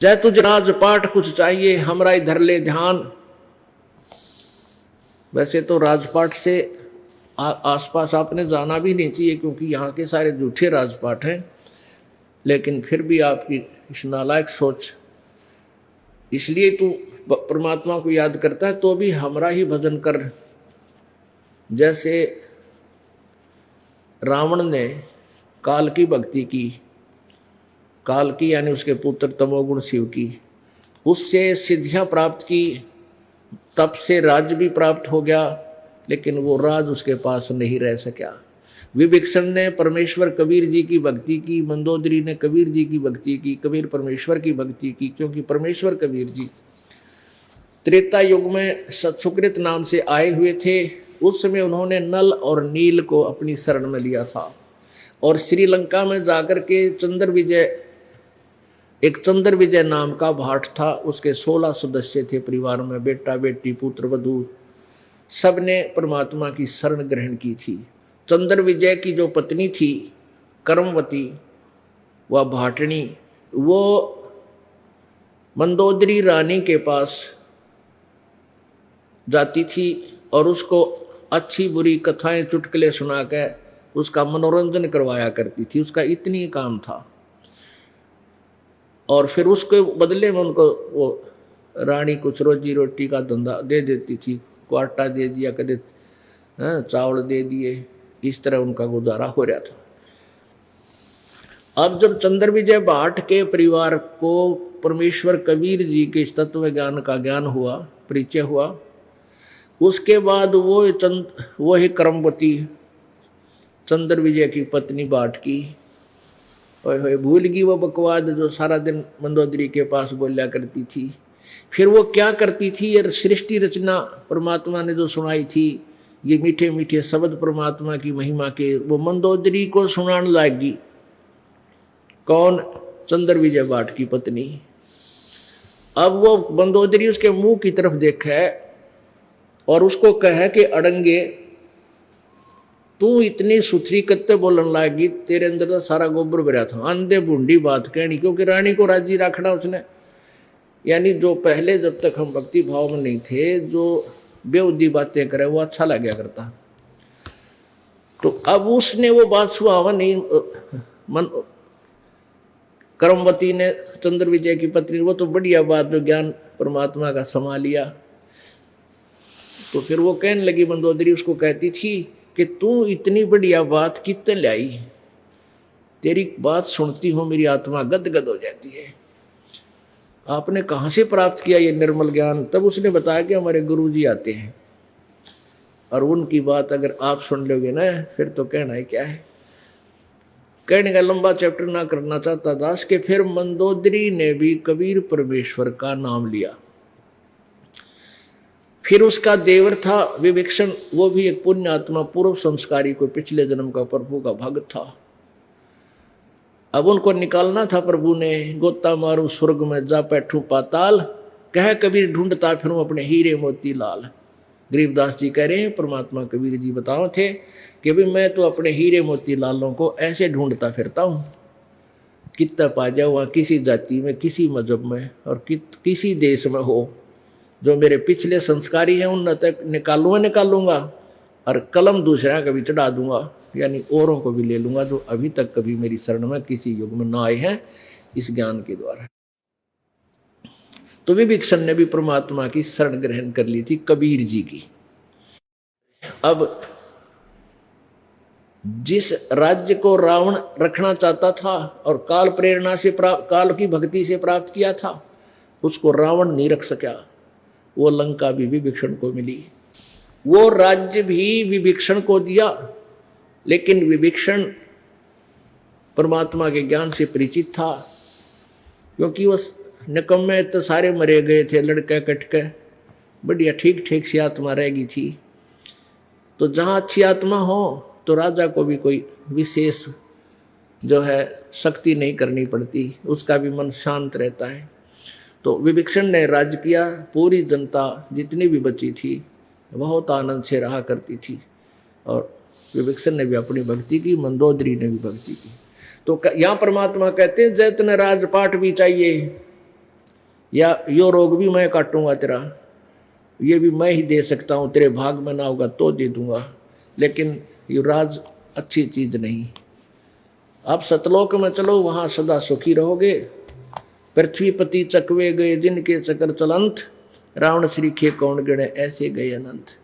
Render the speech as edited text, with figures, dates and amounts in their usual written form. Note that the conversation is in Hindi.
जय तुझ राजपाट कुछ चाहिए हमरा इधर ले ध्यान। वैसे तो राजपाट से आसपास आपने जाना भी नहीं चाहिए, क्योंकि यहाँ के सारे झूठे राजपाट हैं, लेकिन फिर भी आपकी इस नालायक सोच, इसलिए तू परमात्मा को याद करता है तो भी हमारा ही भजन कर। जैसे रावण ने काल की भक्ति की, काल की यानी उसके पुत्र तमोगुण शिव की, उससे सिद्धियां प्राप्त की, तप से राज्य भी प्राप्त हो गया, लेकिन वो राज उसके पास नहीं रह सका। विभीषण ने परमेश्वर कबीर जी की भक्ति की, मंदोदरी ने कबीर जी की भक्ति की, कबीर परमेश्वर की भक्ति की, क्योंकि परमेश्वर कबीर जी त्रेता युग में सत्सुकृत नाम से आए हुए थे। उस समय उन्होंने नल और नील को अपनी शरण में लिया था, और श्रीलंका में जाकर के एक चंद्र विजय नाम का भाट था, उसके 16 सदस्य थे परिवार में, बेटा बेटी पुत्र वधू, सबने परमात्मा की शरण ग्रहण की थी। चंद्र विजय की जो पत्नी थी कर्मवती, वह भाटनी, वो मंदोदरी रानी के पास जाती थी और उसको अच्छी बुरी कथाएं चुटकुले सुना के उसका मनोरंजन करवाया करती थी। उसका इतनी काम था, और फिर उसके बदले में उनको वो रानी कुछ रोजी रोटी का धंधा दे देती थी, को आटा दे दिया, कदे चावल दे दिए, इस तरह उनका गुजारा हो रहा था। अब जब चंद्र विजय भाट के परिवार को परमेश्वर कबीर जी के तत्व ज्ञान का ज्ञान हुआ, परिचय हुआ, उसके बाद वो ही कर्मवती चंद्र विजय की पत्नी भाट की भूल गई वो बकवाद जो सारा दिन मंदोदरी के पास बोलिया करती थी। फिर वो क्या करती थी, ये सृष्टि रचना परमात्मा ने जो सुनाई थी, ये मीठे मीठे शब्द परमात्मा की महिमा के, वो मंदोदरी को सुनाने लगी। कौन? चंद्र विजय भाट की पत्नी। अब वो मंदोदरी उसके मुंह की तरफ देखा और उसको कहे कि अड़ंगे तू इतनी सुथरी कत्ते बोलन लागी, तेरे अंदर तो सारा गोबर भरा था, अंधे बूंदी बात कहनी, क्योंकि रानी को राजी रखना उसने। यानी जो पहले जब तक हम भक्ति भाव में नहीं थे, जो बेउदी बातें करे वो अच्छा लगा करता, तो अब उसने वो बात सुहावा नहीं, कर्मवती ने चंद्र विजय की पत्नी, वो तो बढ़िया बात जो ज्ञान परमात्मा का समा लिया। तो फिर वो कहने लगी, मंदोदरी उसको कहती थी कि तू इतनी बढ़िया बात कितने लाई, तेरी बात सुनती हूं मेरी आत्मा गदगद हो जाती है, आपने कहां से प्राप्त किया ये निर्मल ज्ञान? तब उसने बताया कि हमारे गुरुजी आते हैं, और उनकी बात अगर आप सुन लोगे ना, फिर तो कहना है क्या है। कहने का लंबा चैप्टर ना करना चाहता दास के फिर मंदोदरी ने भी कबीर परमेश्वर का नाम लिया। फिर उसका देवर था विभीषण, वो भी एक पुण्य आत्मा, पूर्व संस्कारी, कोई पिछले जन्म का प्रभु का भक्त था। अब उनको निकालना था प्रभु ने, गोता मारू स्वर्ग में जा बैठू पाताल, कह कबीर ढूंढता फिर अपने हीरे मोती लाल। गरीबदास जी कह रहे हैं, परमात्मा कबीर जी बताओ थे कि भाई मैं तो अपने हीरे मोती लालों को ऐसे ढूंढता फिरता हूँ, कितना पा जाओ वहाँ, किसी जाति में, किसी मजहब में, और किसी देश में हो, जो मेरे पिछले संस्कारी हैं उन तक निकालूंगा, और कलम दूसरा कभी चढ़ा दूंगा, यानी औरों को भी ले लूंगा जो अभी तक कभी मेरी शरण में किसी युग में ना आए हैं इस ज्ञान के द्वारा। तो विभीषण ने भी परमात्मा की शरण ग्रहण कर ली थी कबीर जी की। अब जिस राज्य को रावण रखना चाहता था और काल प्रेरणा से काल की भक्ति से प्राप्त किया था, उसको रावण नहीं रख सका, वो लंका भी विभीषण को मिली। वो राज्य भी विभीषण को दिया, लेकिन विभीषण परमात्मा के ज्ञान से परिचित था, क्योंकि वो निकम्मे तो सारे मरे गए थे, लड़के कटके, बढ़िया ठीक ठीक सी आत्मा रह गई थी। तो जहाँ अच्छी आत्मा हो तो राजा को भी कोई विशेष जो है शक्ति नहीं करनी पड़ती, उसका भी मन शांत रहता है। तो विभीषण ने राज्य किया, पूरी जनता जितनी भी बची थी बहुत आनंद से रहा करती थी, और विभीषण ने भी अपनी भक्ति की, मंदोदरी ने भी भक्ति की। तो यहाँ परमात्मा कहते हैं जैतन राजपाट भी चाहिए, या यो रोग भी मैं काटूंगा तेरा, ये भी मैं ही दे सकता हूँ, तेरे भाग में ना होगा तो दे दूंगा, लेकिन युवराज अच्छी चीज नहीं। आप सतलोक में चलो, वहां सदा सुखी रहोगे। पृथ्वीपति चकवे गए जिनके चक्र चलंत, रावण श्री खे कौन गिणे ऐसे गए अनंत।